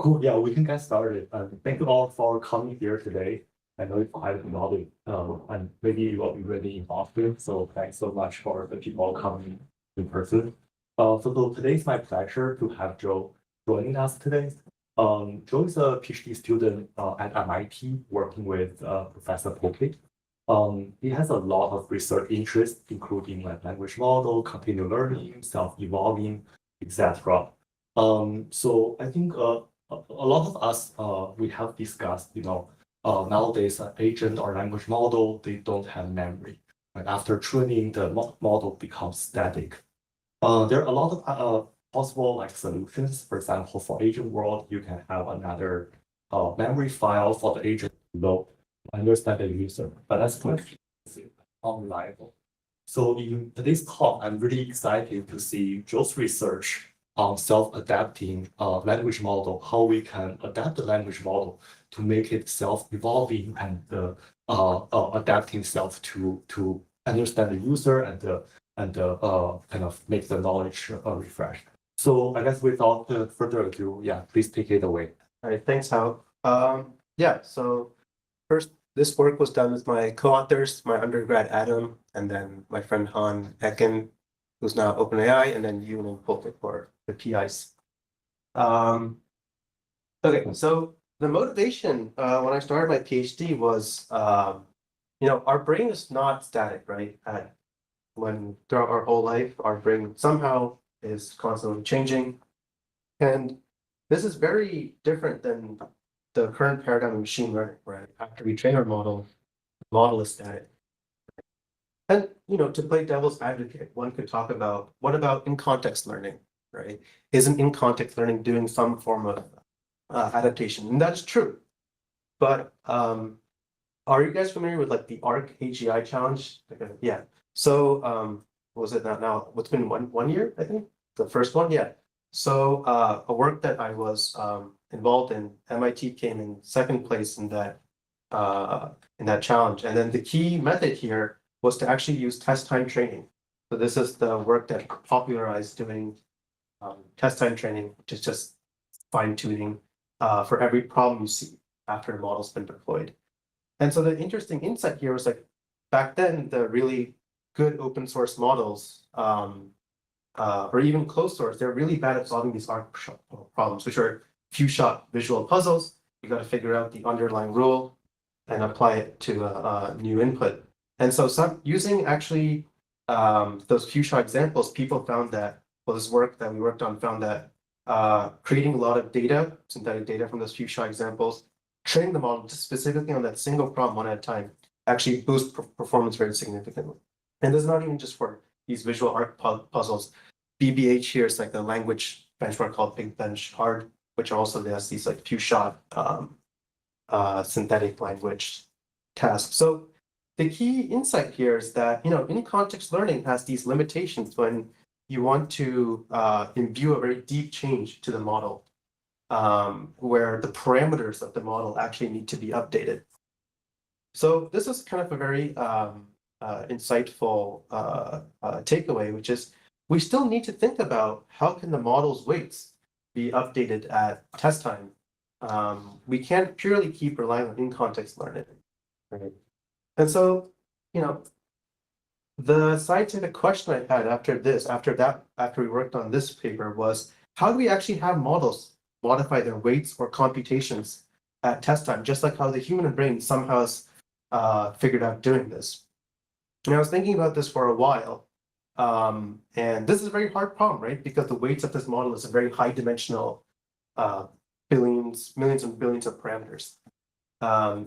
Cool. Yeah, we can get started. Thank you all for coming here today. I know it's quite involved, and maybe you will be really involved in. So thanks so much for the people coming in person. Today is my pleasure to have Joe joining us today. Joe is a PhD student at MIT working with Professor Poke. He has a lot of research interests, including like language model, continual learning, self-evolving, etc. So I think a lot of us we have discussed, nowadays an agent or language model, they don't have memory. Right? After training, the model becomes static. There are a lot of possible like solutions. For example, for agent world, you can have another memory file for the agent to load, understand the user, but that's quite unreliable. So in today's talk, I'm really excited to see Joe's research on self-adapting language model, how we can adapt the language model to make it self-evolving and adapting itself to understand the user and kind of make the knowledge refresh. So I guess without further ado, yeah, please take it away. All right, thanks, Hao. Yeah, so first, this work was done with my co-authors, my undergrad Adam, and then my friend Han Ecken, who's now OpenAI, and then Yoon and Polk for the PIs. Okay, so the motivation when I started my PhD was, our brain is not static, right? Throughout our whole life, our brain somehow is constantly changing. And this is very different than the current paradigm of machine learning, right? After we train our model, the model is static. And, to play devil's advocate, one could talk about, what about in-context learning, right? Isn't in-context learning doing some form of adaptation? And that's true. But are you guys familiar with like the ARC AGI challenge? Yeah. So what was it now? What's been one year, I think? The first one, yeah. So a work that I was involved in, MIT came in second place in that challenge. And then the key method here was to actually use test time training. So this is the work that popularized doing test time training, which is just fine tuning for every problem you see after a model's been deployed. And so the interesting insight here was like, back then, the really good open source models, or even closed source, they're really bad at solving these ARC problems, which are few-shot visual puzzles. You got to figure out the underlying rule and apply it to a new input. And so using actually those few-shot examples, people found that, well, this work that we worked on found that creating a lot of data, synthetic data from those few-shot examples, training the model just specifically on that single problem one at a time, actually boost performance very significantly. And this is not even just for these visual ARC puzzles. BBH here is like the language benchmark called Big Bench Hard, which also has these like few-shot synthetic language tasks. So the key insight here is that, in-context learning has these limitations when you want to imbue a very deep change to the model, where the parameters of the model actually need to be updated. So this is kind of a very insightful takeaway, which is we still need to think about how can the model's weights be updated at test time. We can't purely keep relying on in-context learning, right? And so, the scientific question I had after we worked on this paper was, how do we actually have models modify their weights or computations at test time, just like how the human brain somehow has figured out doing this. And I was thinking about this for a while, and this is a very hard problem, right? Because the weights of this model is a very high dimensional, millions and billions of parameters.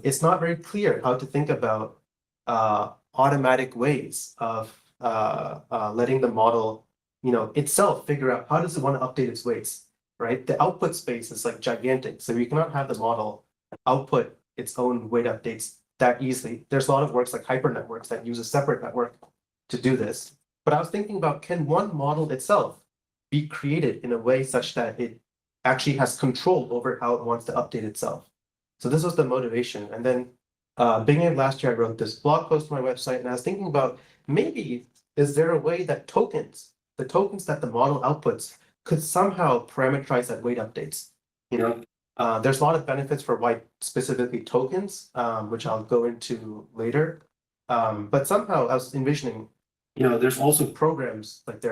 It's not very clear how to think about automatic ways of letting the model, itself figure out how does it want to update its weights, right? The output space is like gigantic, so you cannot have the model output its own weight updates that easily. There's a lot of works like hyper networks that use a separate network to do this. But I was thinking about, can one model itself be created in a way such that it actually has control over how it wants to update itself? So this was the motivation. And then beginning of last year, I wrote this blog post on my website, and I was thinking about, maybe is there a way that the tokens that the model outputs could somehow parameterize that weight updates? There's a lot of benefits for white, specifically tokens, which I'll go into later. But somehow I was envisioning, there's also programs like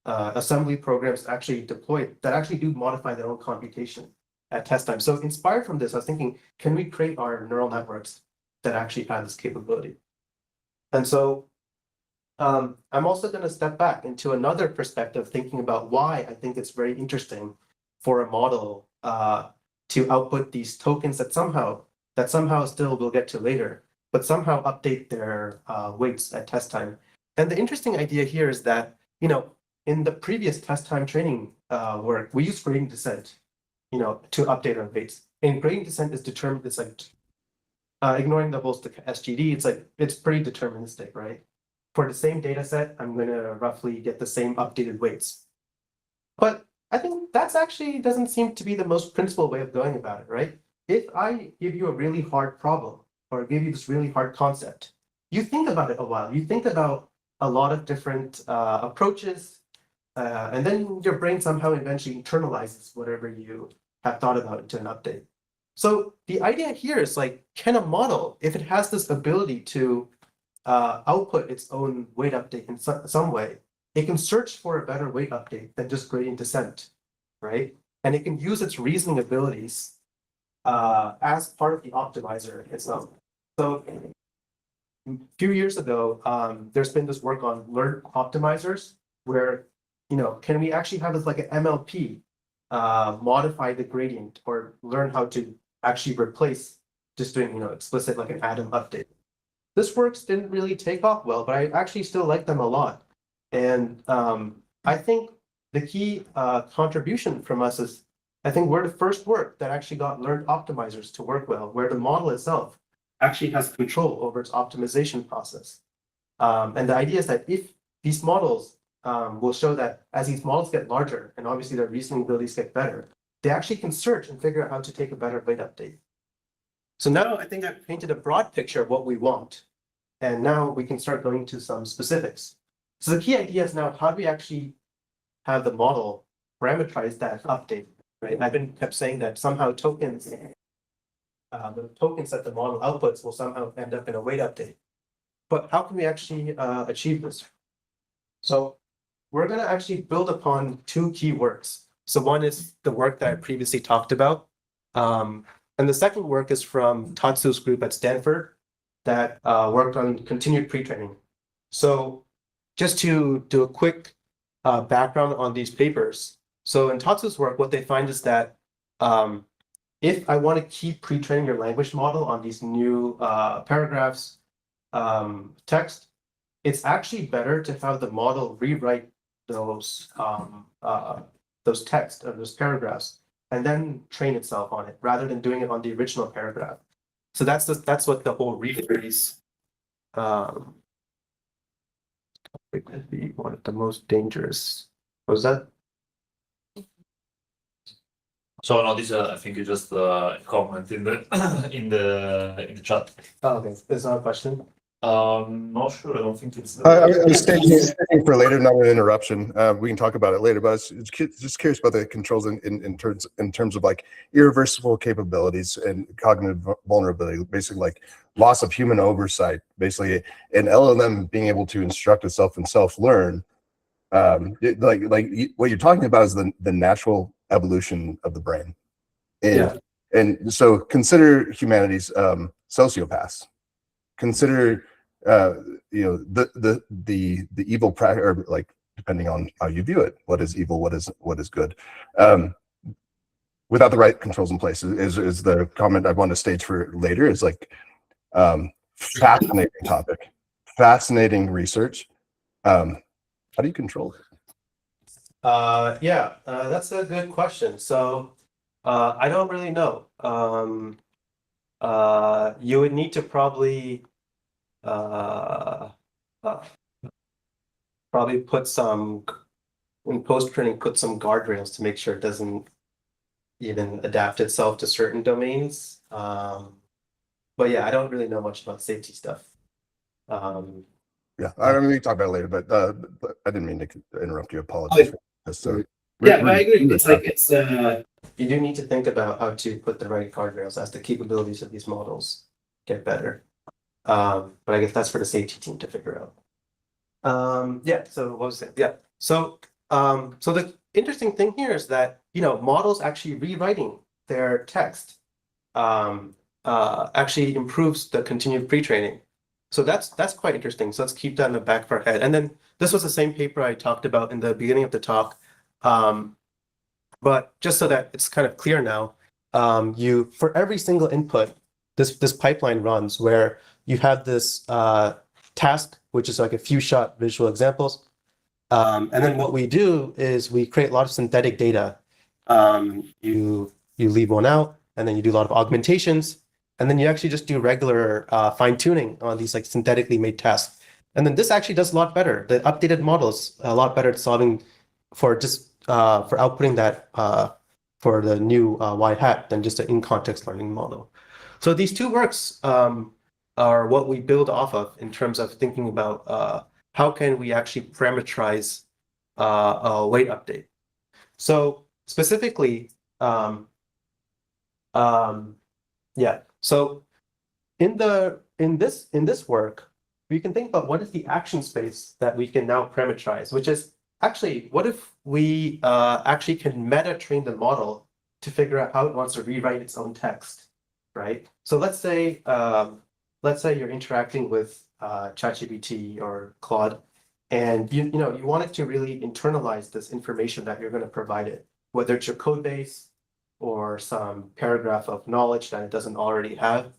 assembly programs actually deployed that actually do modify their own computation at test time. So inspired from this, I was thinking, can we create our neural networks that actually have this capability? And so I'm also going to step back into another perspective, thinking about why I think it's very interesting for a model to output these tokens that somehow still we'll get to later, but somehow update their weights at test time. And the interesting idea here is that, in the previous test time training work, we used gradient descent, to update our weights. And gradient descent is determined, it's like ignoring the whole SGD, it's pretty deterministic, right? For the same data set, I'm going to roughly get the same updated weights. But I think that's actually doesn't seem to be the most principled way of going about it, right? If I give you a really hard problem or give you this really hard concept, you think about it a while. You think about a lot of different approaches, and then your brain somehow eventually internalizes whatever you have thought about into an update. So the idea here is can a model, if it has this ability to output its own weight update in some way, it can search for a better weight update than just gradient descent, right? And it can use its reasoning abilities as part of the optimizer itself. So a few years ago, there's been this work on learned optimizers where, can we actually have this like an MLP modify the gradient or learn how to actually replace just doing, explicit like an atom update. This works didn't really take off well, but I actually still like them a lot. And I think the key contribution from us is, I think we're the first work that actually got learned optimizers to work well, where the model itself actually has control over its optimization process. And the idea is that if these models will show that as these models get larger, and obviously their reasoning abilities get better, they actually can search and figure out how to take a better weight update. So now I think I've painted a broad picture of what we want. And now we can start going to some specifics. So the key idea is now, how do we actually have the model parameterize that update, right? I've been kept saying that somehow tokens, the tokens that the model outputs will somehow end up in a weight update. But how can we actually achieve this? So we're going to actually build upon two key works. So one is the work that I previously talked about. And the second work is from Tatsu's group at Stanford that worked on continued pre-training. So just to do a quick background on these papers. So in Tatsu's work, what they find is that if I want to keep pre-training your language model on these new paragraphs text, it's actually better to have the model rewrite those text or those paragraphs and then train itself on it rather than doing it on the original paragraph. So that's what the whole rephrase it could be one of the most dangerous. What was that? So now this I think you just comment in the in the chat. Oh, okay, there's not a question. Not sure. I don't think it's. I was staying for later, not an interruption. We can talk about it later, but I was just curious about the controls in terms of like irreversible capabilities and cognitive vulnerability, basically like loss of human oversight, basically an LLM being able to instruct itself and self-learn. Like what you're talking about is the natural evolution of the brain. And so consider humanity's sociopaths. Consider the evil practice, or like depending on how you view it, what is evil, what is good, without the right controls in place is the comment I want to stage for later. Is like fascinating topic, fascinating research. How do you control it? That's a good question. So I don't really know. You would need to probably put some in post-training, put some guardrails to make sure it doesn't even adapt itself to certain domains. But yeah, I don't really know much about safety stuff. Yeah, I mean, we can talk about it later, but I didn't mean to interrupt you. Apologies. I agree. It's like you do need to think about how to put the right guardrails as the capabilities of these models get better. But I guess that's for the safety team to figure out. Yeah, so what was it? Yeah. So the interesting thing here is that, models actually rewriting their text actually improves the continued pre-training. So that's quite interesting. So let's keep that in the back of our head. And then this was the same paper I talked about in the beginning of the talk. But just so that it's kind of clear now, for every single input, this pipeline runs where you have this task, which is like a few shot visual examples. And then what we do is we create a lot of synthetic data. You leave one out, and then you do a lot of augmentations, and then you actually just do regular fine tuning on these like synthetically made tasks. And then this actually does a lot better. The updated models a lot better at solving for outputting that for the new Y hat than just an in-context learning model. So these two works are what we build off of in terms of thinking about how can we actually parameterize a weight update. So specifically, yeah. So in this work, we can think about what is the action space that we can now parameterize, which is actually, what if we actually can meta train the model to figure out how it wants to rewrite its own text, right? So let's say you're interacting with ChatGPT or Claude, and you want it to really internalize this information that you're going to provide it, whether it's your code base or some paragraph of knowledge that it doesn't already have.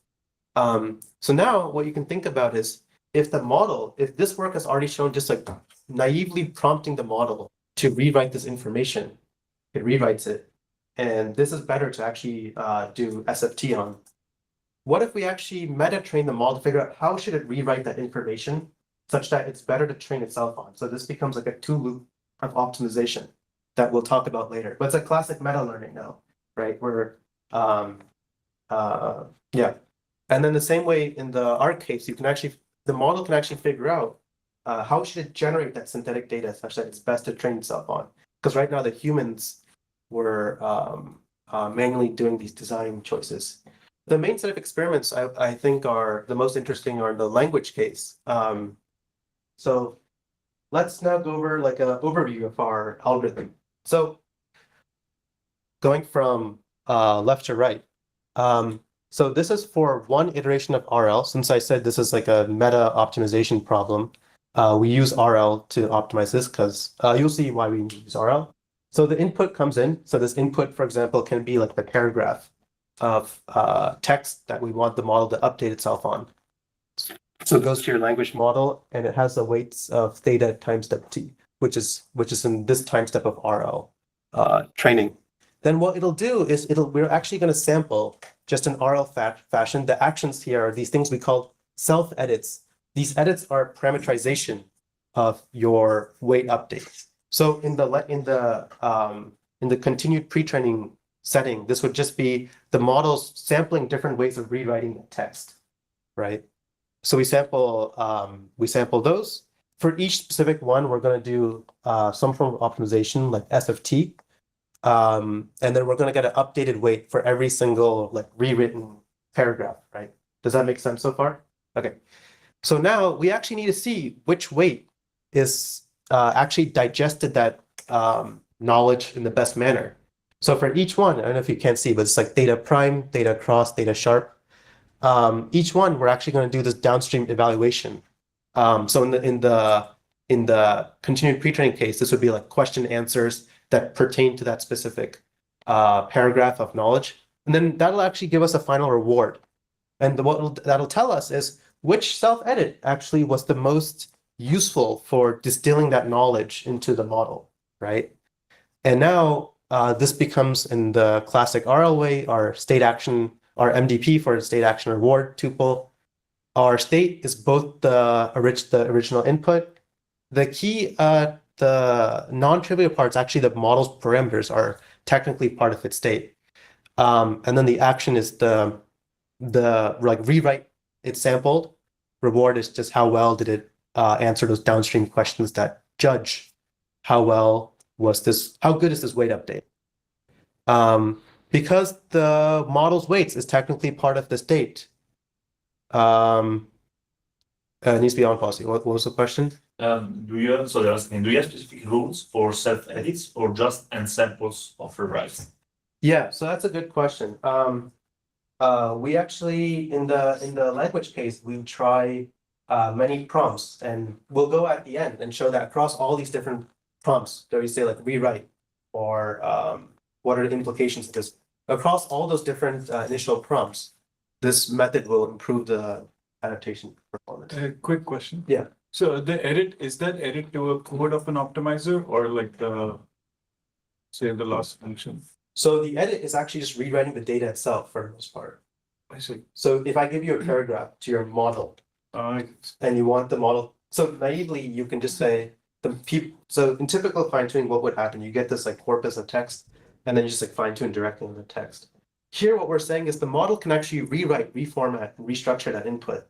So now what you can think about is if this work has already shown just like naively prompting the model to rewrite this information, it rewrites it. And this is better to actually do SFT on. What if we actually meta train the model to figure out how should it rewrite that information such that it's better to train itself on? So this becomes like a two loop of optimization that we'll talk about later. But it's a classic meta learning now, right? Where yeah. And then the same way in our case, the model can actually figure out how should it generate that synthetic data such that it's best to train itself on. Because right now the humans were manually doing these design choices. The main set of experiments I think are the most interesting are in the language case. So let's now go over like an overview of our algorithm. So going from left to right. So this is for one iteration of RL. Since I said this is like a meta optimization problem, we use RL to optimize this because you'll see why we use RL. So the input comes in. So this input, for example, can be like the paragraph of text that we want the model to update itself on. So it goes to your language model, and it has the weights of theta time step t, which is in this time step of RL training. Then what it'll do is we're actually going to sample just in RL fashion. The actions here are these things we call self edits. These edits are parameterization of your weight update. So in the continued pre-training setting, this would just be the models sampling different ways of rewriting the text, right? So we sample those. For each specific one, we're going to do some form of optimization like SFT. And then we're going to get an updated weight for every single like rewritten paragraph, right? Does that make sense so far? Okay. So now we actually need to see which weight is actually digested that knowledge in the best manner. So for each one, I don't know if you can't see, but it's like theta prime, theta cross, theta sharp. Each one, we're actually going to do this downstream evaluation. So in the continued pre-training case, this would be like question answers that pertain to that specific paragraph of knowledge. And then that'll actually give us a final reward. And that'll tell us is which self-edit actually was the most useful for distilling that knowledge into the model, right? And now this becomes in the classic RL way, our state action, our MDP for state action reward tuple. Our state is both the original input. The key, the non-trivial parts, actually the model's parameters are technically part of its state. And then the action is the like rewrite it sampled. Reward is just how well did it answer those downstream questions that judge how good is this weight update. Because the model's weights is technically part of the state. It needs to be on policy. What was the question? Do you have, so they're asking, do you have specific rules for self-edits or just ensamples of rewrites? Yeah, so that's a good question. We actually in the language case we try many prompts, and we'll go at the end and show that across all these different prompts that we say like rewrite or what are the implications of this across all those different initial prompts. This method will improve the adaptation performance. A quick question. Yeah. So the edit, is that edit to a code of an optimizer or like the, say, the loss function? So the edit is actually just rewriting the data itself for the most part. I see. So if I give you a paragraph to your model and you want the model, so naively you can just say so in typical fine tuning, what would happen? You get this like corpus of text and then you just like fine tune directly on the text. Here, what we're saying is the model can actually rewrite, reformat, and restructure that input.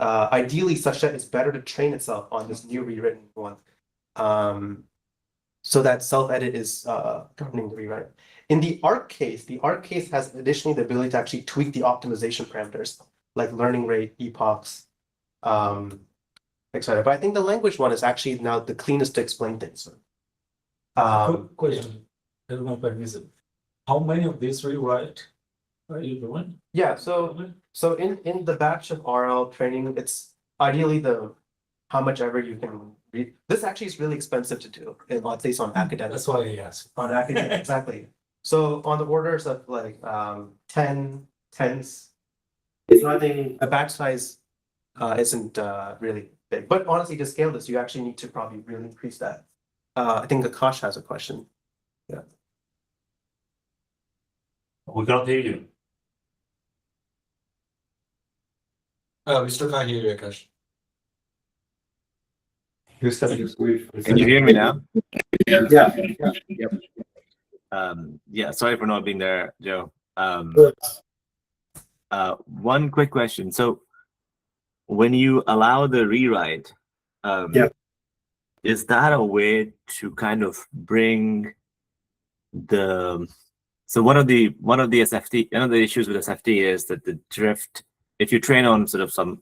Ideally, such that it's better to train itself on this new rewritten one. So that self-edit is governing the rewrite. In the ARC case has additionally the ability to actually tweak the optimization parameters, like learning rate, epochs, etc. But I think the language one is actually now the cleanest to explain things. Quick question, everyone permissive. How many of these rewrite are you doing? Yeah, so in the batch of RL training, it's ideally how much ever you can read. This actually is really expensive to do, at least on academic. That's why I asked. On academic, exactly. So on the orders of like tens, it's nothing. A batch size isn't really big. But honestly, to scale this, you actually need to probably really increase that. I think Akash has a question. Yeah. We can't hear you. We still can't hear you, Akash. Can you hear me now? Yeah. Yeah, sorry for not being there, Joe. One quick question. So when you allow the rewrite, is that a way to kind of bring so one of the SFT, one of the issues with SFT is that the drift, if you train on sort of some,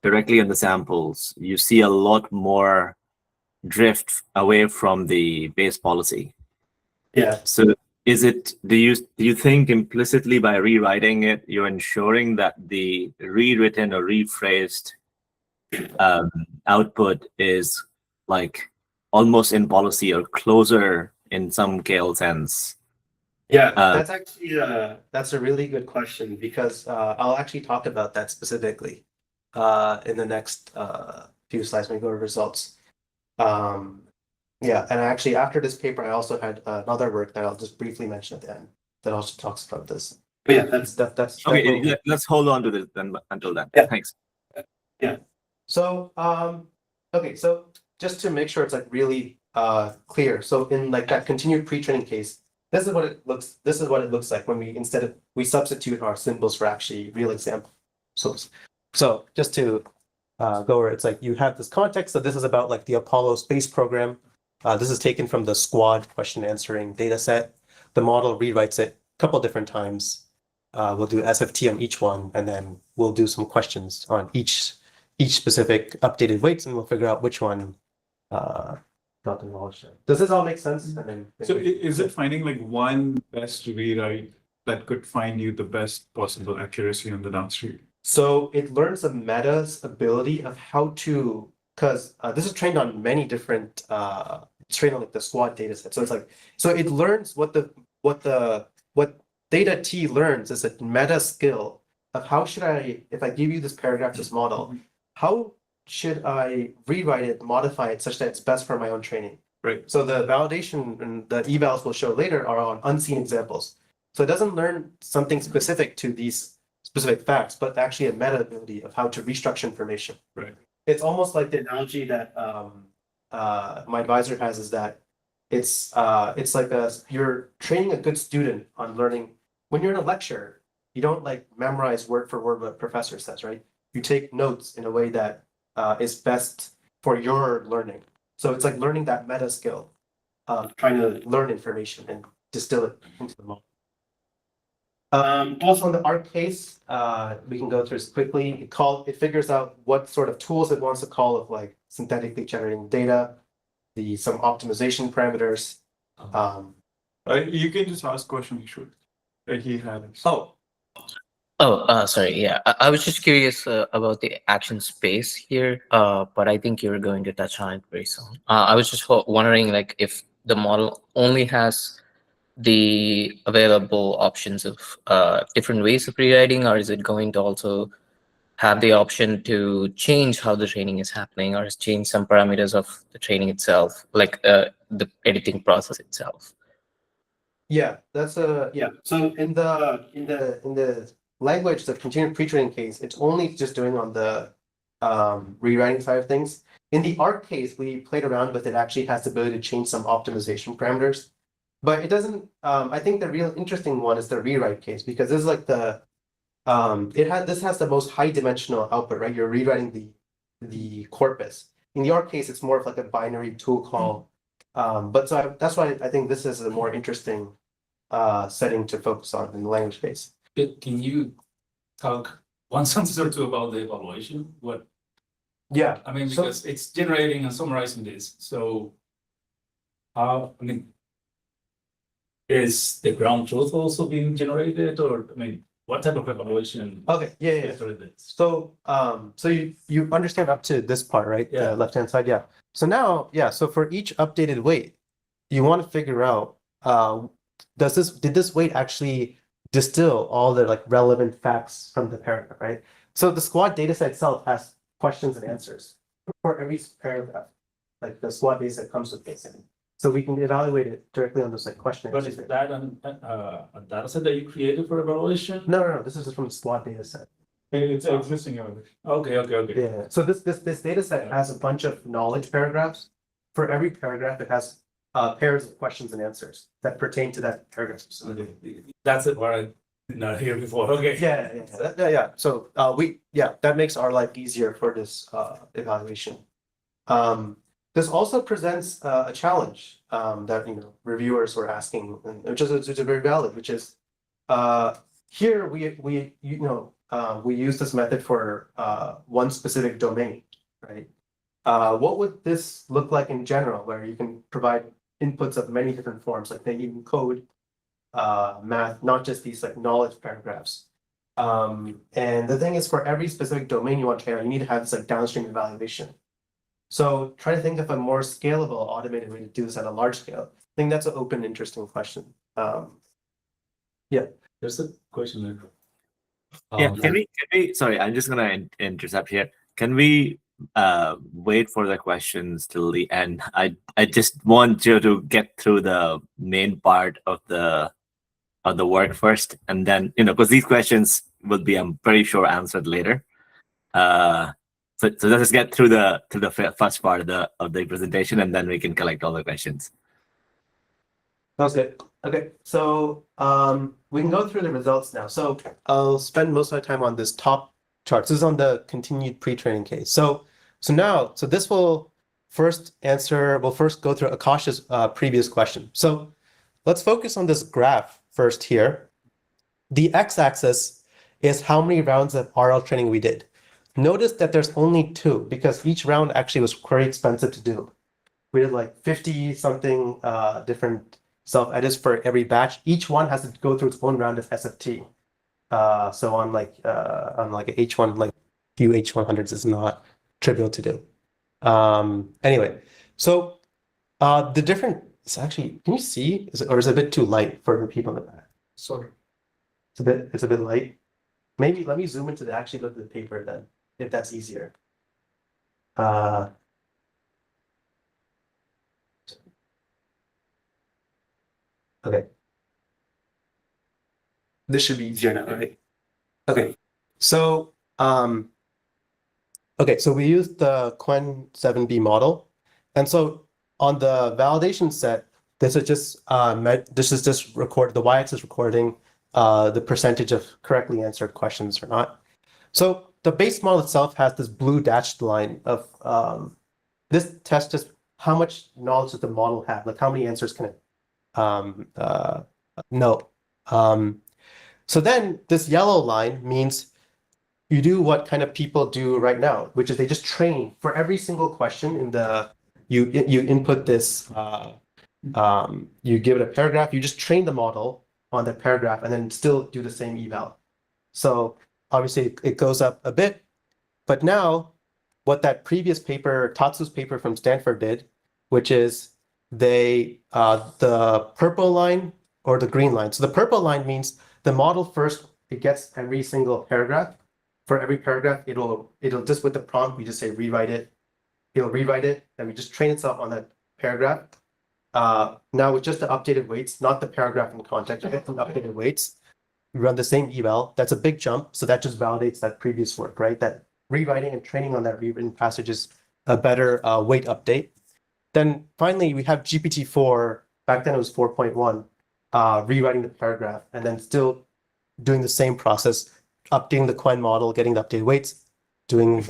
directly on the samples, you see a lot more drift away from the base policy. Yeah. So do you think implicitly by rewriting it, you're ensuring that the rewritten or rephrased output is like almost in policy or closer in some KL sense? Yeah, that's actually that's a really good question because I'll actually talk about that specifically in the next few slides when we go over results. Yeah, and actually after this paper, I also had another work that I'll just briefly mention at the end that also talks about this. But yeah, that's okay. Let's hold on to this then until then. Yeah. Thanks. Yeah. So okay, so just to make sure it's like really clear. So in like that continued pre-training case, this is what it looks like when we substitute our symbols for actually real example. So just to go over, it's like you have this context. So this is about like the Apollo space program. This is taken from the squad question answering data set. The model rewrites it a couple different times. We'll do SFT on each one, and then we'll do some questions on each specific updated weights, and we'll figure out which one got the knowledge. Does this all make sense? And then So is it finding like one best rewrite that could find you the best possible accuracy on the downstream? So it learns the meta's ability of how to, because this is trained on many different, it's trained on like the squad data set. So it's like, so it learns what data T learns is a meta skill of how should I, if I give you this paragraph, this model, how should I rewrite it, modify it such that it's best for my own training? Right. So the validation and the evals we'll show later are on unseen examples. So it doesn't learn something specific to these specific facts, but actually a meta ability of how to restructure information. Right. It's almost like the analogy that my advisor has is that it's like you're training a good student on learning. When you're in a lecture, you don't like memorize word for word what a professor says, right? You take notes in a way that is best for your learning. So it's like learning that meta skill of trying to learn information and distill it into the model. Also in the ARC case, we can go through this quickly. It figures out what sort of tools it wants to call of like synthetically generating data, some optimization parameters. You can just ask question, you should. He had it. Sorry. Yeah, I was just curious about the action space here, but I think you're going to touch on it very soon. I was just wondering, like, if the model only has the available options of different ways of rewriting, or is it going to also have the option to change how the training is happening, or change some parameters of the training itself, like the editing process itself? Yeah, that's So in the language, the continued pre-training case, it's only just doing on the rewriting side of things. In the ARC case, we played around with it. Actually has the ability to change some optimization parameters, but it doesn't. I think the real interesting one is the rewrite case, because this is like this has the most high dimensional output, right? You're rewriting the corpus. In the ARC case, it's more of like a binary tool call. That's why I think this is a more interesting setting to focus on in the language space. Can you talk one sentence or two about the evaluation? Yeah, I mean, because it's generating and summarizing this. So, is the ground truth also being generated, or what type of evaluation? Okay, yeah. So, you understand up to this part, right? Yeah. The left-hand side, yeah. So now, so for each updated weight, you want to figure out, did this weight actually distill all the like relevant facts from the paragraph, right? So the squad dataset itself has questions and answers for every paragraph, like the squad dataset comes with this. So we can evaluate it directly on those like questions. But is that a data set that you created for evaluation? No. This is just from the squad dataset. It's existing evaluation. Okay. Yeah. So this data set has a bunch of knowledge paragraphs. For every paragraph, it has pairs of questions and answers that pertain to that paragraph. That's it. What I did not hear before. Okay. Yeah. So that makes our life easier for this evaluation. This also presents a challenge that reviewers were asking, which is very valid. Which is here we use this method for one specific domain, right? What would this look like in general, where you can provide inputs of many different forms, like maybe even code, math, not just these like knowledge paragraphs. And the thing is, for every specific domain you want to train, you need to have this like downstream evaluation. So try to think of a more scalable, automated way to do this at a large scale. I think that's an open, interesting question. There's a question there. Can we, sorry, I'm just gonna intercept here. Can we wait for the questions till the end? I just want you to get through the main part of the work first, and then because these questions will be, I'm pretty sure, answered later. So let's just get through the first part of the presentation, and then we can collect all the questions. Sounds good. Okay, so we can go through the results now. So I'll spend most of my time on this top chart. This is on the continued pre-training case. So this will first go through Akash's previous question. So let's focus on this graph first here. The x-axis is how many rounds of RL training we did. Notice that there's only 2, because each round actually was very expensive to do. We did like 50 something different self-edits for every batch. Each one has to go through its own round of SFT. So on like a H1, like few H100s is not trivial to do. Anyway, so the different, it's actually, can you see? Is it a bit too light for the people in the back? Sorry. It's a bit light. Maybe let me zoom into actually look at the paper then, if that's easier. Okay. This should be easier now, right? Okay. So so we used the Quen 7B model. And so on the validation set, this is just the y-axis recording the percentage of correctly answered questions or not. So the base model itself has this blue dashed line of this test just how much knowledge does the model have, like how many answers can it know. So then this yellow line means you do what kind of people do right now, which is they just train for every single question in the, you input this, you give it a paragraph, you just train the model on that paragraph and then still do the same eval. So obviously it goes up a bit, but now what that previous paper, Tatsu's paper from Stanford did, which is they, the purple line or the green line. So the purple line means the model first, it gets every single paragraph. For every paragraph, it'll just with the prompt, we just say rewrite it. It'll rewrite it, and we just train itself on that paragraph. Now with just the updated weights, not the paragraph in context, the updated weights, we run the same eval. That's a big jump. So that just validates that previous work, right? That rewriting and training on that rewritten passage is a better weight update. Then finally, we have GPT-4. Back then it was 4.1, rewriting the paragraph and then still doing the same process, updating the Quen model, getting the updated weights, doing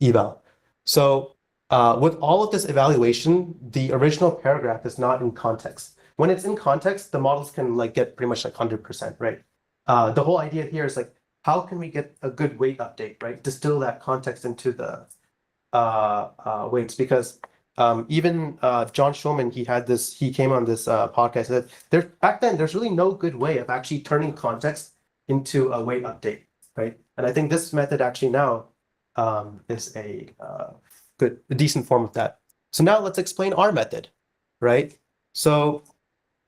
eval. So with all of this evaluation, the original paragraph is not in context. When it's in context, the models can like get pretty much like 100%, right? The whole idea here is like, how can we get a good weight update, right? Distill that context into the weights, because even John Schulman, he came on this podcast that back then there's really no good way of actually turning context into a weight update, right? And I think this method actually now is a decent form of that. So now let's explain our method, right? So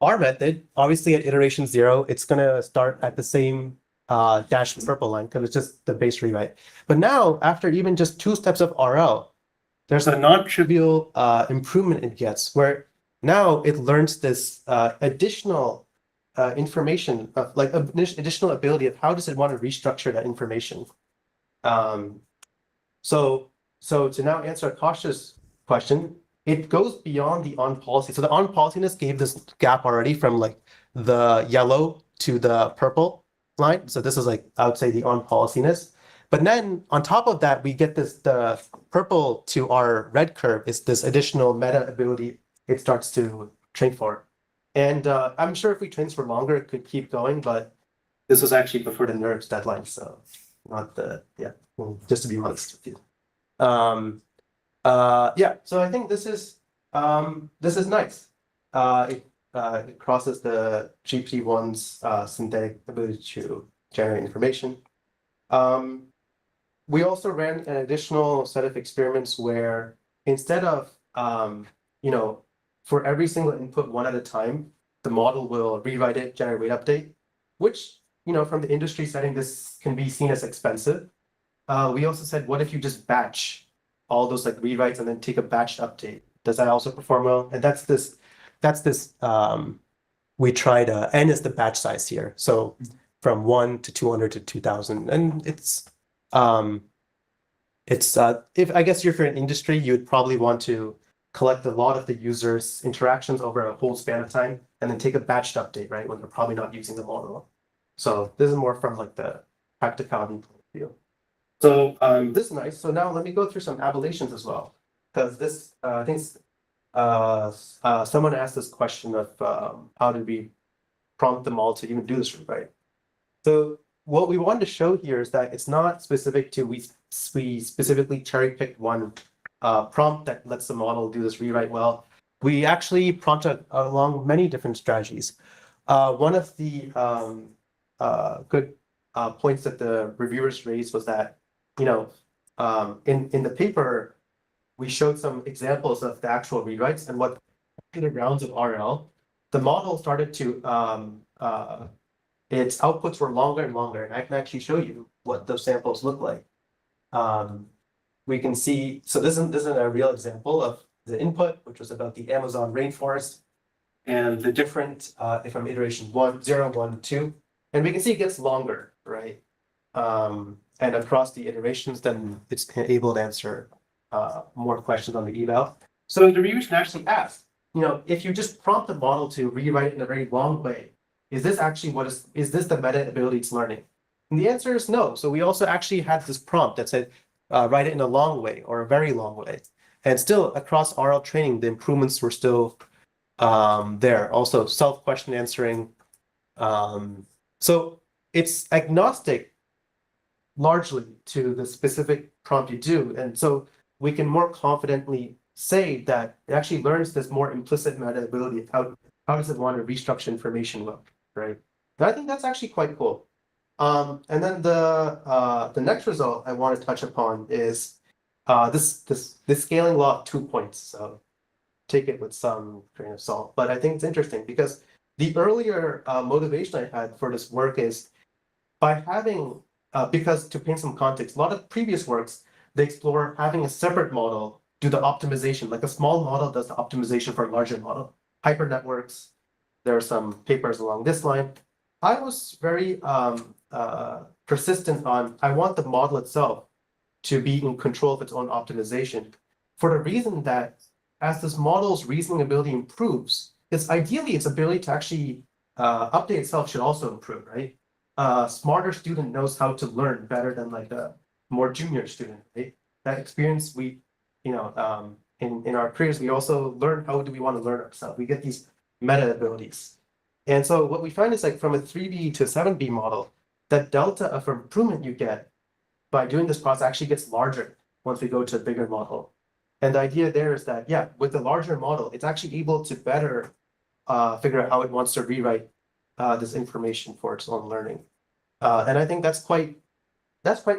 our method, obviously at iteration 0, it's gonna start at the same dashed purple line because it's just the base rewrite. But now, after even just 2 steps of RL, there's a non-trivial improvement it gets where now it learns this additional information of like additional ability of how does it want to restructure that information. So to now answer a cautious question, it goes beyond the on policy. So the on policiness gave this gap already from like the yellow to the purple line. So this is like, I would say the on policiness. But then on top of that, we get the purple to our red curve is this additional meta ability it starts to train for. And I'm sure if we train for longer, it could keep going, but this was actually before the NERD's deadline. So not just to be honest with you. So I think this is nice. It crosses the GPT-1's synthetic ability to generate information. We also ran an additional set of experiments where instead of, for every single input one at a time, the model will rewrite it, generate weight update, which, from the industry setting, this can be seen as expensive. We also said, what if you just batch all those like rewrites and then take a batch update? Does that also perform well? And that's this, we tried, N is the batch size here. So from 1 to 200 to 2000. And it's if I guess you're for an industry, you'd probably want to collect a lot of the users' interactions over a whole span of time and then take a batched update, right? When they're probably not using the model. So this is more from like the practicality point of view. So this is nice. So now let me go through some ablations as well. Because this, I think someone asked this question of how do we prompt them all to even do this, right? So what we wanted to show here is that it's not specific to, we specifically cherry picked one prompt that lets the model do this rewrite well. We actually prompted along many different strategies. One of the good points that the reviewers raised was that, in the paper, we showed some examples of the actual rewrites and what in the rounds of RL, the model started to, its outputs were longer and longer. And I can actually show you what those samples look like. We can see, so this is a real example of the input, which was about the Amazon rainforest and the different, if I'm iteration 1, 0, 1, 2, and we can see it gets longer, right? And across the iterations, then it's able to answer more questions on the eval. So the reviewers can actually ask, if you just prompt the model to rewrite it in a very long way, is this actually is this the meta ability it's learning? And the answer is no. So we also actually had this prompt that said, write it in a long way or a very long way. And still across RL training, the improvements were still there. Also self-question answering, So it's agnostic largely to the specific prompt you do. And so we can more confidently say that it actually learns this more implicit meta ability of how does it want to restructure information well, right? And I think that's actually quite cool. And then the next result I want to touch upon is this scaling law of 2 points. So take it with some grain of salt. But I think it's interesting because the earlier motivation I had for this work is by having, because to paint some context, a lot of previous works, they explore having a separate model do the optimization, like a small model does the optimization for a larger model. Hyper networks, there are some papers along this line. I was very persistent on, I want the model itself to be in control of its own optimization for the reason that as this model's reasoning ability improves, ideally its ability to actually update itself should also improve, right? A smarter student knows how to learn better than like a more junior student, right? That experience we, in our careers, we also learn how do we want to learn ourselves. We get these meta abilities. And so what we find is like from a 3B to 7B model, that delta of improvement you get by doing this process actually gets larger once we go to a bigger model. And the idea there is that, yeah, with the larger model, it's actually able to better figure out how it wants to rewrite this information for its own learning. And I think that's quite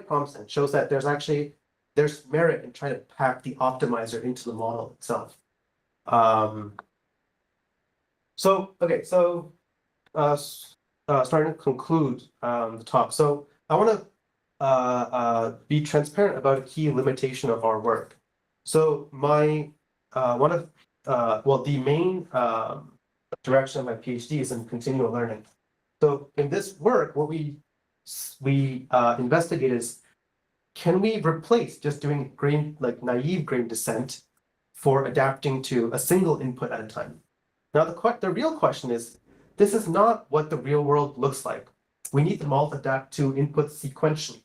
promising. It shows that there's merit in trying to pack the optimizer into the model itself. Starting to conclude the talk. So I want to be transparent about a key limitation of our work. So my the main direction of my PhD is in continual learning. So in this work, what we investigate is, can we replace just doing naive gradient descent for adapting to a single input at a time? Now the real question is, this is not what the real world looks like. We need the model to adapt to inputs sequentially,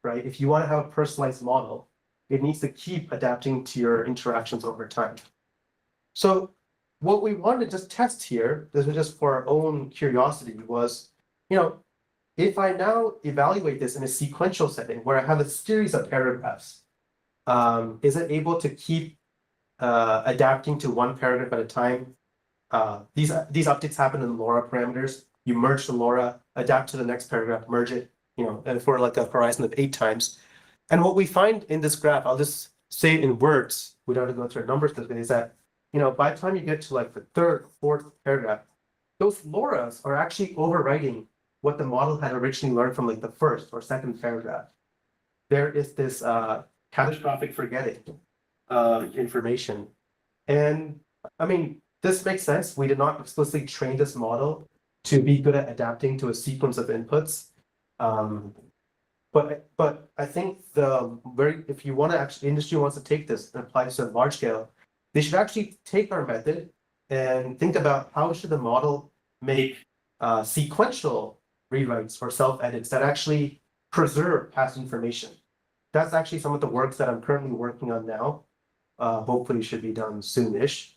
right? If you want to have a personalized model, it needs to keep adapting to your interactions over time. So what we wanted to just test here, this was just for our own curiosity, was, if I now evaluate this in a sequential setting where I have a series of paragraphs, is it able to keep adapting to one paragraph at a time? These updates happen in LoRa parameters. You merge the LoRa, adapt to the next paragraph, merge it, and for like a horizon of 8 times. And what we find in this graph, I'll just say it in words, we don't have to go through numbers this way, is that, by the time you get to like the 3rd, 4th paragraph, those LoRa's are actually overwriting what the model had originally learned from like the 1st or 2nd paragraph. There is this catastrophic forgetting information. And I mean, this makes sense. We did not explicitly train this model to be good at adapting to a sequence of inputs. But I think if you want to actually, industry wants to take this and apply this at large scale, they should actually take our method and think about how should the model make sequential rewrites or self-edits that actually preserve past information. That's actually some of the works that I'm currently working on now. Hopefully should be done soonish.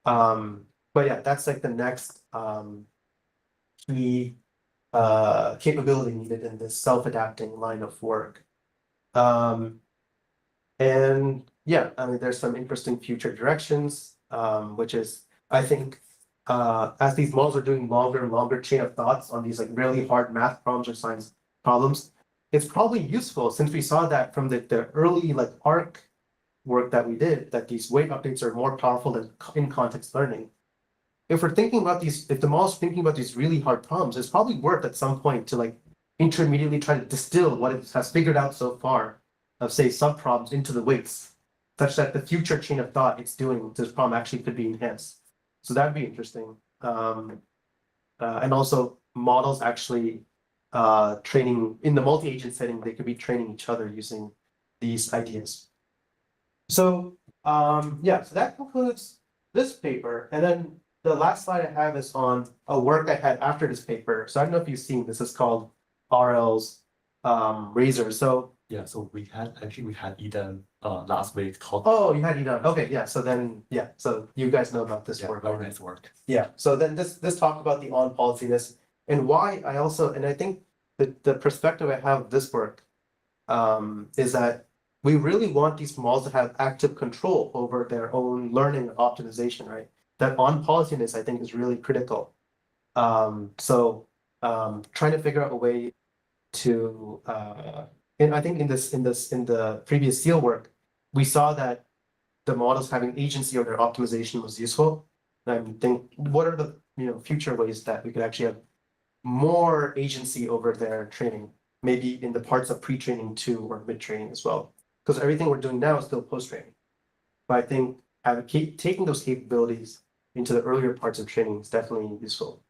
But yeah, that's like the next key capability needed in this self-adapting line of work. And yeah, I mean, there's some interesting future directions, which is, I think, as these models are doing longer and longer chain of thoughts on these like really hard math problems or science problems, it's probably useful, since we saw that from the early like ARC work that we did, that these weight updates are more powerful than in context learning. If we're thinking about these, if the model's thinking about these really hard problems, it's probably worth at some point to like intermediately try to distill what it has figured out so far of say subproblems into the weights, such that the future chain of thought it's doing this problem actually could be enhanced. So that'd be interesting. And also models actually training in the multi-agent setting, they could be training each other using these ideas. So yeah, so that concludes this paper. And then the last slide I have is on a work I had after this paper. So I don't know if you've seen, this is called RL's Razor. So yeah, so we had Eden last week talk. Oh, you had Eden. Okay, yeah. So then so you guys know about this work. Very nice work. Yeah. So then this talked about the on policy. And why I also, and I think the perspective I have of this work is that we really want these models to have active control over their own learning and optimization, right? That on policiness, I think, is really critical. So trying to figure out a way to, and I think in the previous SEAL work, we saw that the models having agency over their optimization was useful. And I think, what are the future ways that we could actually have more agency over their training, maybe in the parts of pre-training too, or mid-training as well? Because everything we're doing now is still post-training. But I think taking those capabilities into the earlier parts of training is definitely useful.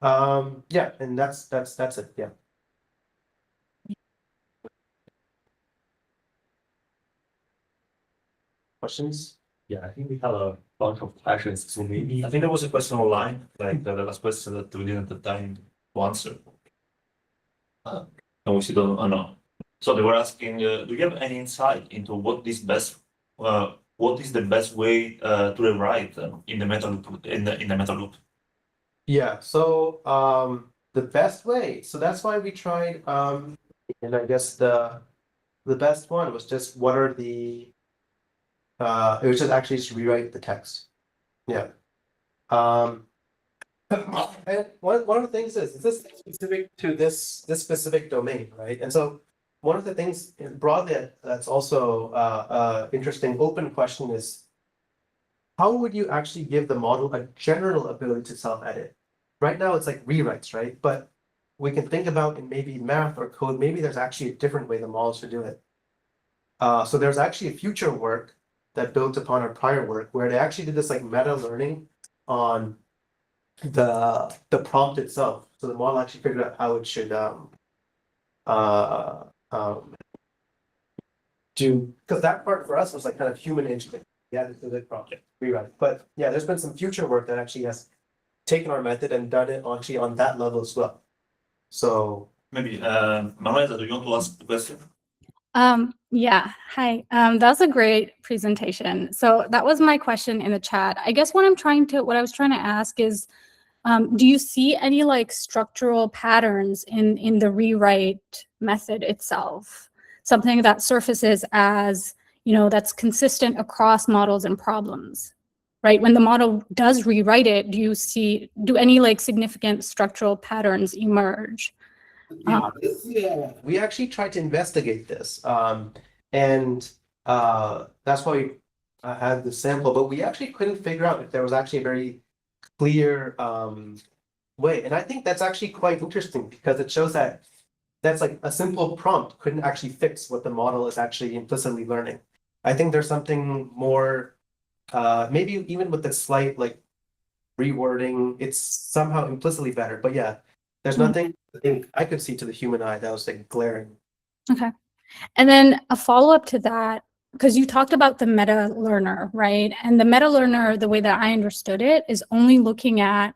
Yeah, and that's it. Yeah. Questions? Yeah, I think we have a bunch of questions, so maybe. I think there was a question online, like the last question that we didn't have time to answer. And we still don't know. So they were asking, do you have any insight into what is the best way to rewrite in the meta loop in the meta loop? Yeah, so the best way, so that's why we tried, and I guess the best one was just what are the it was just actually just rewrite the text. Yeah. And one of the things is this specific to this specific domain, right? And so one of the things broadly that's also interesting open question is, how would you actually give the model a general ability to self-edit? Right now it's like rewrites, right? But we can think about in maybe math or code, maybe there's actually a different way the model should do it. So there's actually a future work that built upon our prior work where they actually did this like meta learning on the prompt itself. So the model actually figured out how it should do, because that part for us was like kind of human engineering. Yeah, this is a project rewrite. But yeah, there's been some future work that actually has taken our method and done it actually on that level as well. So maybe Manuela, do you want to ask the question? Yeah, hi. That was a great presentation. So that was my question in the chat. I guess what I was trying to ask is, do you see any like structural patterns in the rewrite method itself? Something that surfaces as, that's consistent across models and problems, right? When the model does rewrite it, do any like significant structural patterns emerge? yeah, we actually tried to investigate this, and that's why I had the sample, but we actually couldn't figure out if there was actually a very clear way. And I think that's actually quite interesting because it shows that that's like a simple prompt couldn't actually fix what the model is actually implicitly learning. I think there's something more, maybe even with the slight like rewording, it's somehow implicitly better. But yeah, there's nothing I think I could see to the human eye that was like glaring. Okay. And then a follow-up to that, because you talked about the meta learner, right? And the meta learner, the way that I understood it, is only looking at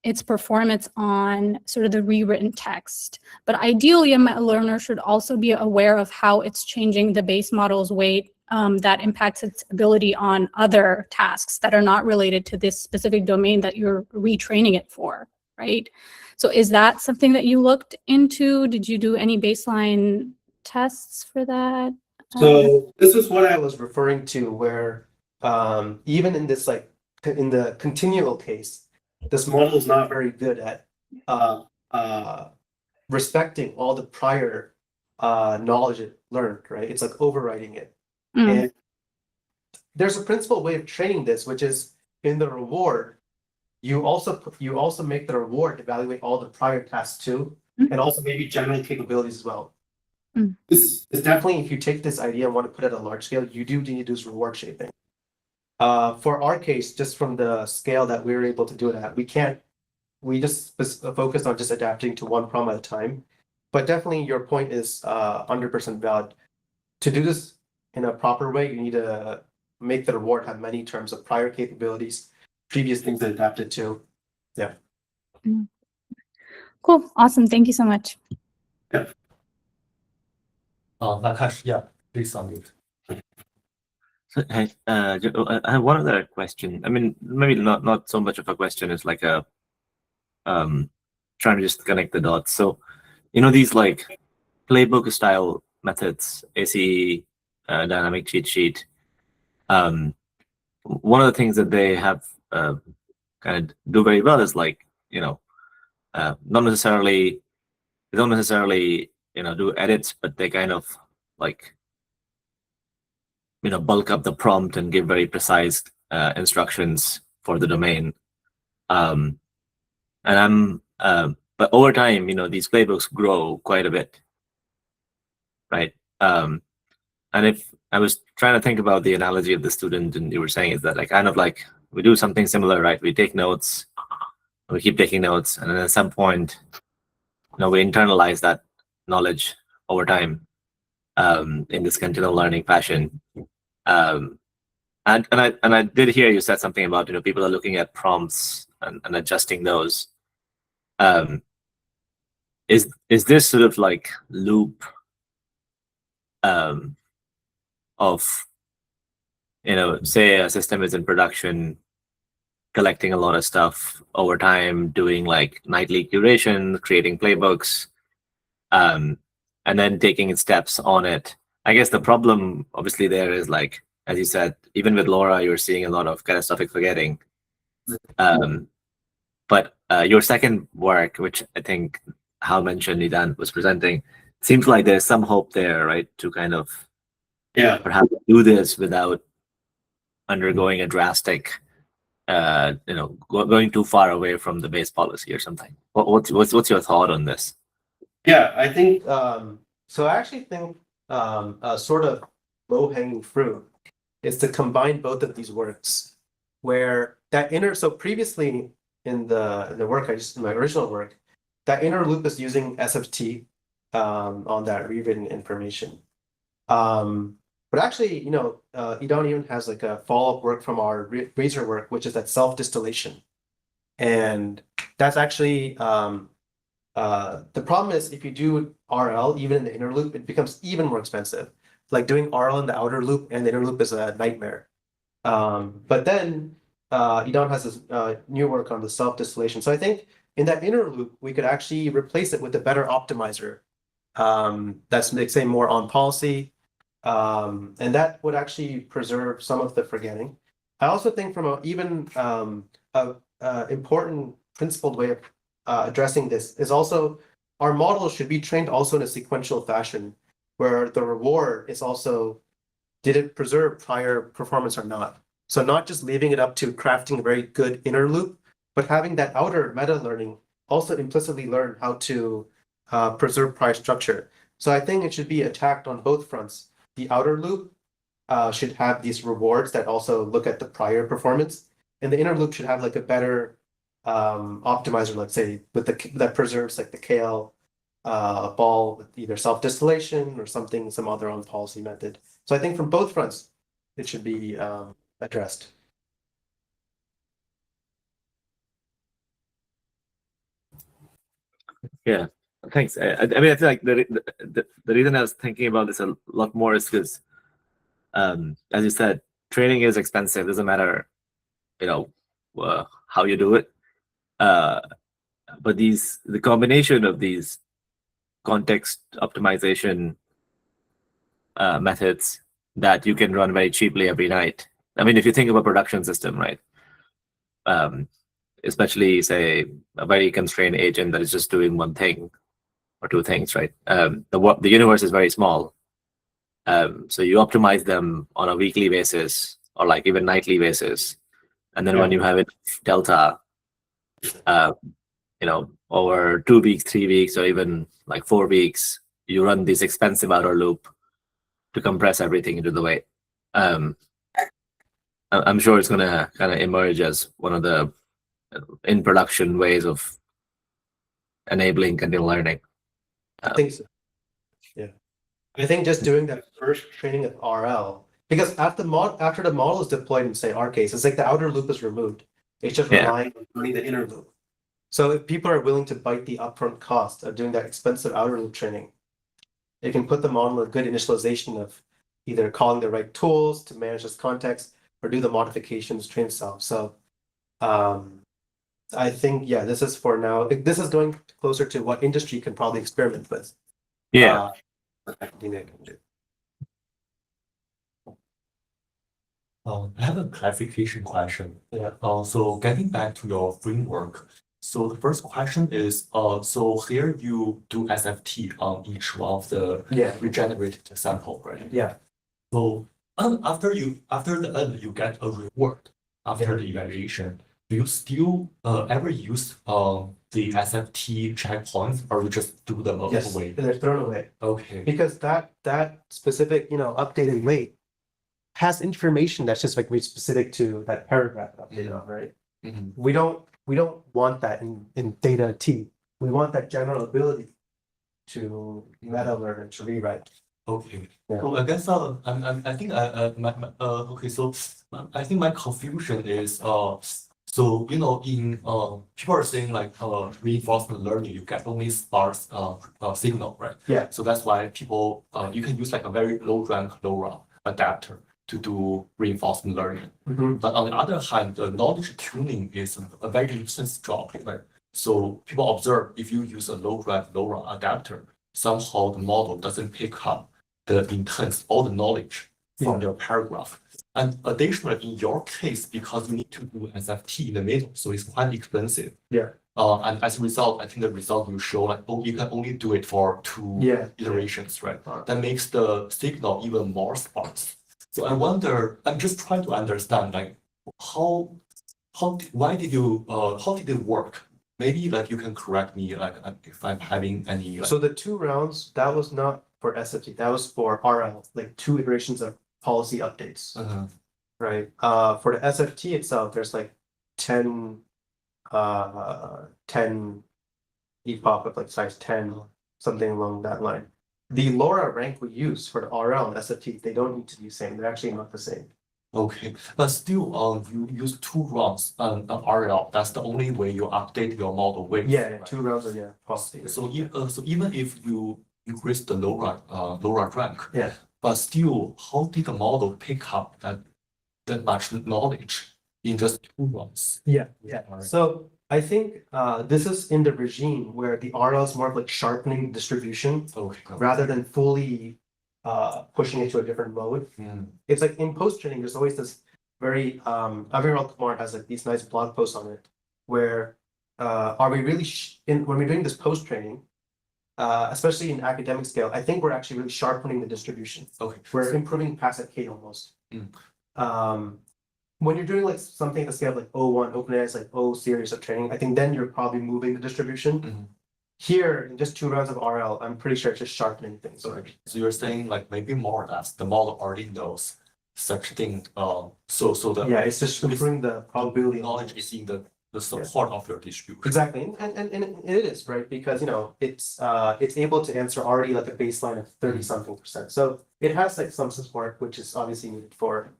its performance on sort of the rewritten text. But ideally, a meta learner should also be aware of how it's changing the base model's weight that impacts its ability on other tasks that are not related to this specific domain that you're retraining it for, right? So is that something that you looked into? Did you do any baseline tests for that? So this is what I was referring to, where even in this like in the continual case, this model is not very good at respecting all the prior knowledge it learned, right? It's like overriding it. And there's a principal way of training this, which is in the reward, you also make the reward evaluate all the prior tasks too, and also maybe general capabilities as well. This is definitely, if you take this idea and want to put it at a large scale, you do need to do this reward shaping. For our case, just from the scale that we were able to do it at, we just focused on just adapting to one problem at a time. But definitely your point is 100% valid. To do this in a proper way, you need to make the reward have many terms of prior capabilities, previous things that adapted to. Yeah. Cool. Awesome. Thank you so much. Yeah. Nakash, yeah, please unmute. So, hey, I have one other question. I mean, maybe not so much of a question. It's like a trying to just connect the dots. So, these like playbook style methods, ACE, dynamic cheat sheet. One of the things that they have kind of do very well is like, not necessarily, they don't necessarily, do edits, but they kind of like, bulk up the prompt and give very precise instructions for the domain. And but over time, these playbooks grow quite a bit, right? And if I was trying to think about the analogy of the student, and you were saying is that like kind of like we do something similar, right? We take notes, we keep taking notes, and then at some point, we internalize that knowledge over time in this continual learning fashion. And I did hear you said something about people are looking at prompts and adjusting those. Is this sort of like loop of say a system is in production, collecting a lot of stuff over time, doing like nightly curation, creating playbooks, and then taking steps on it. I guess the problem obviously there is like, as you said, even with LoRa, you're seeing a lot of catastrophic forgetting. But your second work, which I think Hal mentioned, Nidan was presenting, seems like there's some hope there, right? To kind of perhaps do this without undergoing a drastic, going too far away from the base policy or something. What's your thought on this? Yeah, I think so. I actually think a sort of low-hanging fruit is to combine both of these works, where that inner. So previously in the work in my original work, that inner loop is using SFT on that rewritten information. But actually, Idan even has like a follow-up work from our Razor work, which is that self-distillation. And that's actually, the problem is if you do RL, even in the inner loop, it becomes even more expensive. Like doing RL in the outer loop and the inner loop is a nightmare. But then Idan has this new work on the self-distillation. So I think in that inner loop, we could actually replace it with a better optimizer that's, like, say, more on policy. And that would actually preserve some of the forgetting. I also think from even important principled way of addressing this is also our model should be trained also in a sequential fashion, where the reward is also, did it preserve prior performance or not? So not just leaving it up to crafting a very good inner loop, but having that outer meta learning also implicitly learn how to preserve prior structure. So I think it should be attacked on both fronts. The outer loop should have these rewards that also look at the prior performance, and the inner loop should have like a better optimizer, let's say, with that preserves like the KL ball with either self-distillation or some other on policy method. So I think from both fronts, it should be addressed. Yeah, thanks. I mean, I feel like the reason I was thinking about this a lot more is because, as you said, training is expensive. Doesn't matter, how you do it. But the combination of these context optimization methods that you can run very cheaply every night. I mean, if you think of a production system, right? Especially say a very constrained agent that is just doing one thing or two things, right? The universe is very small. So you optimize them on a weekly basis or like even nightly basis. And then when you have it delta, over 2 weeks, 3 weeks, or even like 4 weeks, you run this expensive outer loop to compress everything into the weight. I'm sure it's gonna kind of emerge as one of the in production ways of enabling continual learning. I think so. Yeah, I think just doing that first training of RL, because after the model is deployed in, say, our case, it's like the outer loop is removed. It's just relying on learning the inner loop. So if people are willing to bite the upfront cost of doing that expensive outer loop training, they can put the model a good initialization of either calling the right tools to manage this context or do the modifications, train itself. So I think, yeah, this is for now. This is going closer to what industry can probably experiment with. Yeah. I think they can do. I have a clarification question. Yeah. So getting back to your framework. So the first question is, so here you do SFT on each one of the Yeah. regenerated sample, right? Yeah. So after the end, you get a reward after the evaluation. Do you still ever use the SFT checkpoints, or you just do them Yes, away? they're thrown away Okay. because that specific, updated weight has information that's just like very specific to that paragraph updated on, right? Mhm. We don't want that in data T. We want that general ability to meta learn and to rewrite. Okay. Yeah. So I guess I think okay, so I think my confusion is so in people are saying like reinforcement learning, you get only sparse signal, right? Yeah. So that's why people you can use like a very low rank LoRa adapter to do reinforcement learning. Mhm. But on the other hand, the knowledge tuning is a very nuisance job, right? So people observe if you use a low rank LoRa adapter, somehow the model doesn't pick up the intent, all the knowledge from your paragraph. And additionally, in your case, because you need to do SFT in the middle, so it's quite expensive. Yeah. And as a result, I think the result will show like, oh, you can only do it for 2 Yeah. iterations, right? That makes the signal even more sparse. So I wonder, I'm just trying to understand like why did you how did it work? Maybe like you can correct me like if I'm having any like, So the 2 rounds, that was not for SFT, that was for RL, like 2 iterations of policy updates, right? For the SFT itself, there's like 10 epoch of like size 10, something along that line. The LoRa rank we use for the RL and SFT, they don't need to be the same. They're actually not the same. okay, but still you use 2 rounds RL. That's the only way you update your model weight. Yeah, right? 2 rounds of policy. So even if you increase the LoRa rank, Yeah. but still, how did the model pick up that much knowledge in just 2 rounds? Yeah. Alright. So I think this is in the regime where the RL is more of like sharpening distribution Okay. rather than fully pushing it to a different mode. Mm. It's like in post training, there's always this very Aviral Kumar has like these nice blog posts on it where are we really when we're doing this post training, especially in academic scale, I think we're actually really sharpening the distribution. Okay. We're improving passive K almost. Mm. When you're doing like something at the scale of like O1, OpenAI is like O series of training, I think then you're probably moving the distribution. Mhm. Here, in just 2 rounds of RL, I'm pretty sure it's just sharpening things. Okay. So you're saying like maybe more or less the model already knows such thing. So the Yeah, it's just improving the probability of knowledge is in the support of your distribution. Exactly, and it is, right? Because it's able to answer already like a baseline of 30 something percent. So it has like some support, which is obviously needed for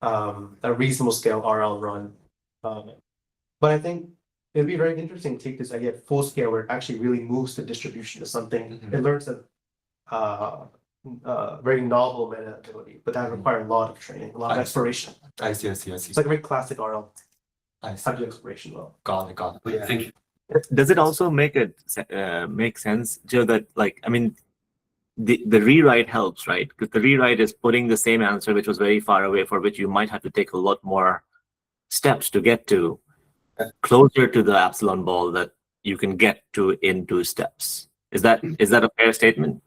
a reasonable scale RL run. But I think it'd be very interesting to take this idea at full scale where it actually really moves the distribution to something. It learns a very novel meta ability, but that requires a lot of training, a lot of exploration. I see. It's like a very classic RL I see. type of exploration well. Got it. Yeah. Thank you. Does it also make sense, Joe, that like, I mean, the rewrite helps, right? Because the rewrite is putting the same answer, which was very far away, for which you might have to take a lot more steps to get to closer to the epsilon ball that you can get to in 2 steps. Is that a fair statement?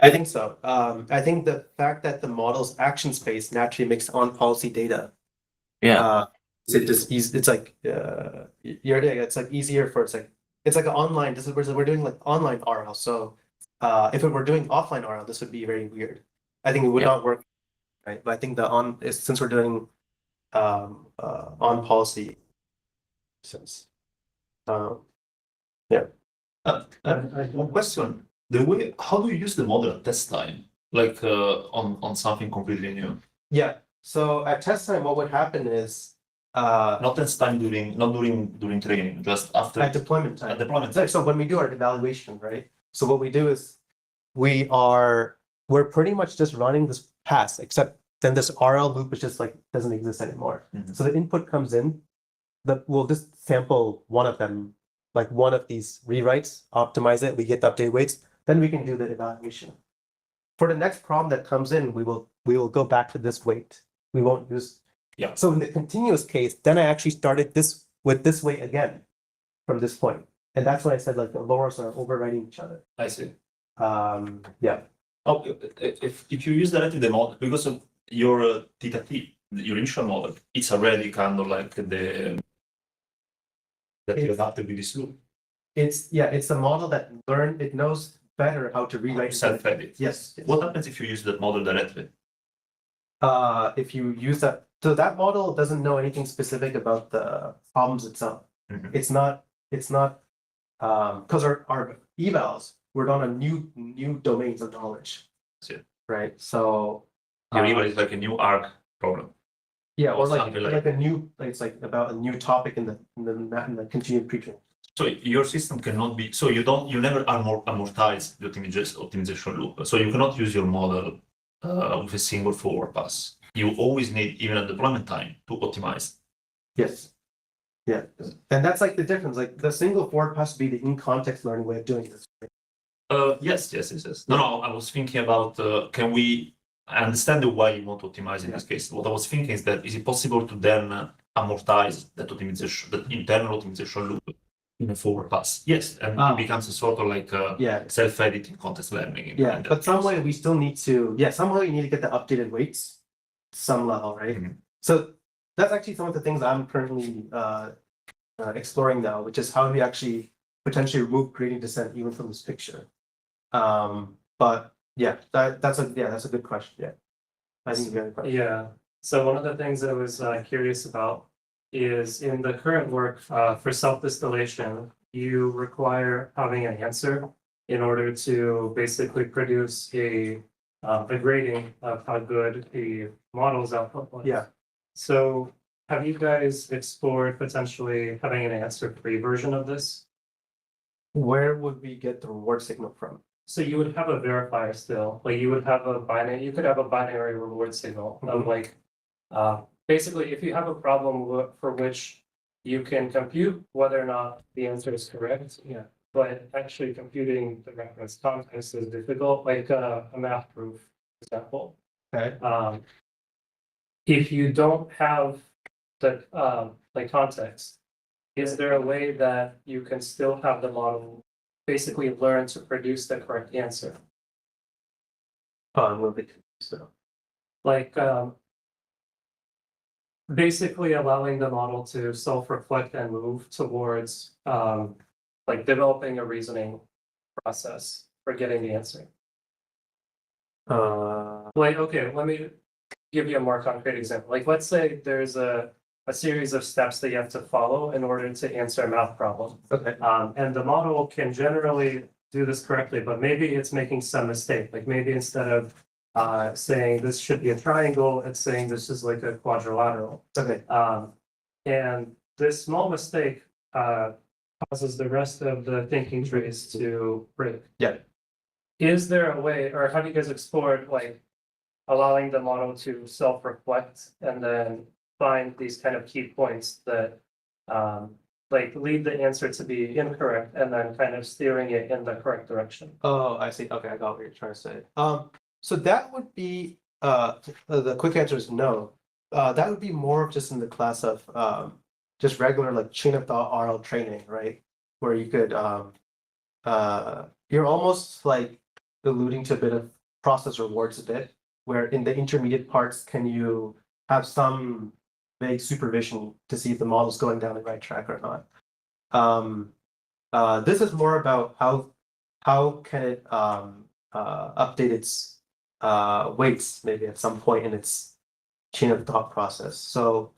I think so. I think the fact that the model's action space naturally makes on policy data. Yeah. It's like it's like easier for it's like an online. This is where we're doing like online RL. So if it were doing offline RL, this would be very weird. I think it would not work, right? But I think since we're doing on policy sense. Yeah. One question. The way how do you use the model at test time? Like on something completely new? Yeah. So at test time, what would happen is Not test time during training, just after at deployment time. at deployment time. So when we do our evaluation, right? So what we do is we're pretty much just running this pass, except then this RL loop is just like doesn't exist anymore. Mhm. So the input comes in, we'll just sample one of them, like one of these rewrites, optimize it, we get the updated weights, then we can do the evaluation. For the next problem that comes in, we will go back to this weight. We won't use. Yeah. So in the continuous case, then I actually started this with this weight again from this point. And that's when I said like the lowers are overriding each other. I see. Yeah. Oh, if you use the model, because of your theta t, your initial model, it's already kind of like the that you adapted with this loop. It's a model that it knows better how to rewrite. Self-edit. Yes. What happens if you use that model directly? If you use that, so that model doesn't know anything specific about the problems itself. Mhm. It's not, because our evals were done on new domains of knowledge. See. Right, so. Your eval is like a new arc problem. Yeah, or or like something like- like a new, it's like about a new topic in the continued preaching. So your system cannot be, so you never amortize the optimization loop. So you cannot use your model with a single forward pass. You always need, even at deployment time, to optimize. Yes. Yeah, and that's like the difference, like the single forward pass to be the in-context learning way of doing this. Yes. No, I was thinking about, I understand why you want to optimize in this case. What I was thinking is that, is it possible to then amortize that optimization, that internal optimization loop in a forward pass? Yes, and it becomes a sort of like self-editing context learning. Yeah, but some way we still need to, somehow you need to get the updated weights to some level, right? Mhm. So that's actually some of the things I'm currently exploring now, which is how do we actually potentially remove gradient descent even from this picture. But yeah, that's a good question. Yeah, I think you got a question. Yeah, so one of the things that I was curious about is in the current work for self-distillation, you require having an answer in order to basically produce a grading of how good the model's output was. Yeah. So have you guys explored potentially having an answer-free version of this? Where would we get the reward signal from? So you would have a verifier still, like you would have you could have a binary reward signal of like, basically, if you have a problem for which you can compute whether or not the answer is correct. Yeah. But actually computing the reference context is difficult, like a math proof, for example. Okay. If you don't have the like context, is there a way that you can still have the model basically learn to produce the correct answer? I'm a little bit so. Like basically allowing the model to self-reflect and move towards like developing a reasoning process for getting the answer. Like, okay, let me give you a more concrete example. Like, let's say there's a series of steps that you have to follow in order to answer a math problem. Okay. And the model can generally do this correctly, but maybe it's making some mistake. Like maybe instead of saying this should be a triangle, it's saying this is like a quadrilateral. Okay. And this small mistake causes the rest of the thinking trees to break. Yeah. Is there a way, or have you guys explored like allowing the model to self-reflect and then find these kind of key points that like lead the answer to be incorrect and then kind of steering it in the correct direction? Oh, I see. Okay, I got what you're trying to say. So that would be the quick answer is no. That would be more just in the class of just regular like chain of thought RL training, right? Where you could you're almost like alluding to a bit of process rewards a bit, where in the intermediate parts, can you have some vague supervision to see if the model's going down the right track or not. This is more about how can it update its weights maybe at some point in its chain of thought process. So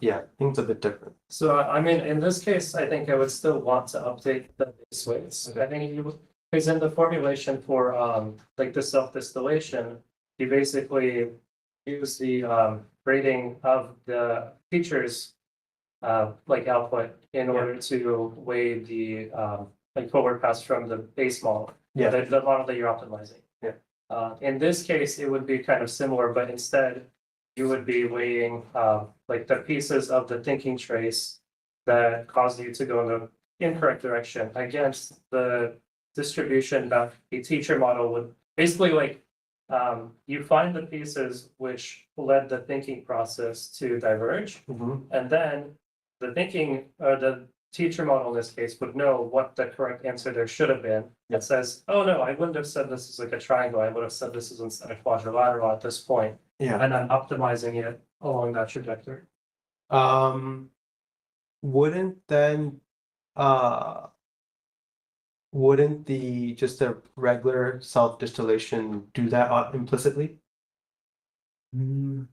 yeah, things a bit different. So I mean, in this case, I think I would still want to update the base weights. I think you, because in the formulation for like the self-distillation, you basically use the grading of the features like output in order to weigh the like forward pass from the base model. Yeah. The model that you're optimizing. Yeah. In this case, it would be kind of similar, but instead you would be weighing like the pieces of the thinking trace that caused you to go in the incorrect direction against the distribution that a teacher model would basically like you find the pieces which led the thinking process to diverge, and then the thinking or the teacher model in this case would know what the correct answer there should have been. It says, oh no, I wouldn't have said this is like a triangle. I would have said this is instead a quadrilateral at this point. Yeah. And then optimizing it along that trajectory. Wouldn't then, wouldn't the just a regular self-distillation do that implicitly? I'm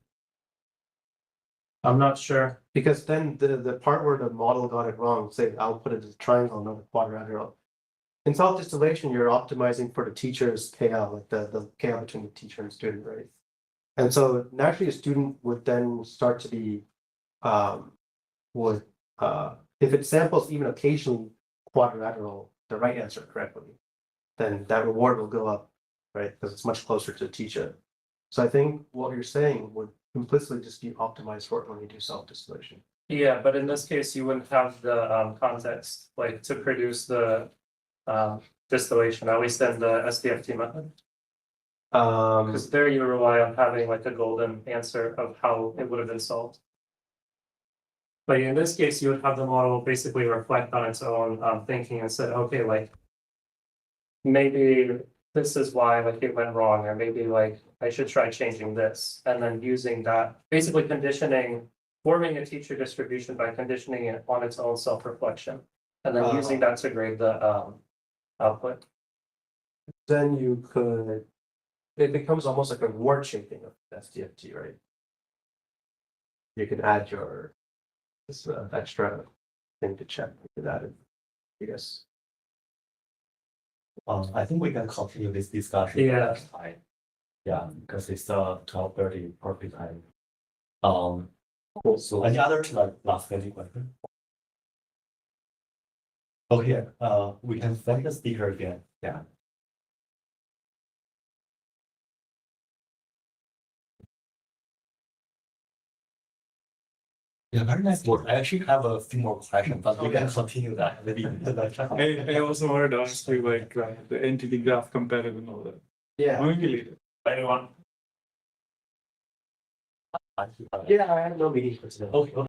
not sure. Because then the part where the model got it wrong, say output is a triangle, not a quadrilateral. In self-distillation, you're optimizing for the teacher's KL, like the KL between the teacher and student, right? And so naturally a student would then start to be if it samples even occasionally quadrilateral, the right answer correctly, then that reward will go up, right? Because it's much closer to the teacher. So I think what you're saying would implicitly just be optimized for it when you do self-distillation. Yeah, but in this case, you wouldn't have the context like to produce the distillation, at least in the SDFT method. Because there you rely on having like a golden answer of how it would have been solved. But in this case, you would have the model basically reflect on its own thinking and said, okay, like maybe this is why like it went wrong, or maybe like I should try changing this, and then using that, basically conditioning, forming a teacher distribution by conditioning it on its own self-reflection, and then using that to grade the output. Then you could, it becomes almost like a reward shaping of SDFT, right? You can add your this extra thing to check with that, I guess. I think we can continue this discussion. Yeah. Next time. Yeah, because it's 12:30 perfect time. Cool. So any other like last question? Okay, we can thank the speaker again. Yeah. Yeah, very nice work. I actually have a few more questions, but we can continue that maybe the next time. I also wanted to ask you like the entity graph comparative and all that. Yeah. Maybe later. Anyone? Yeah, I have no meeting for today. Okay.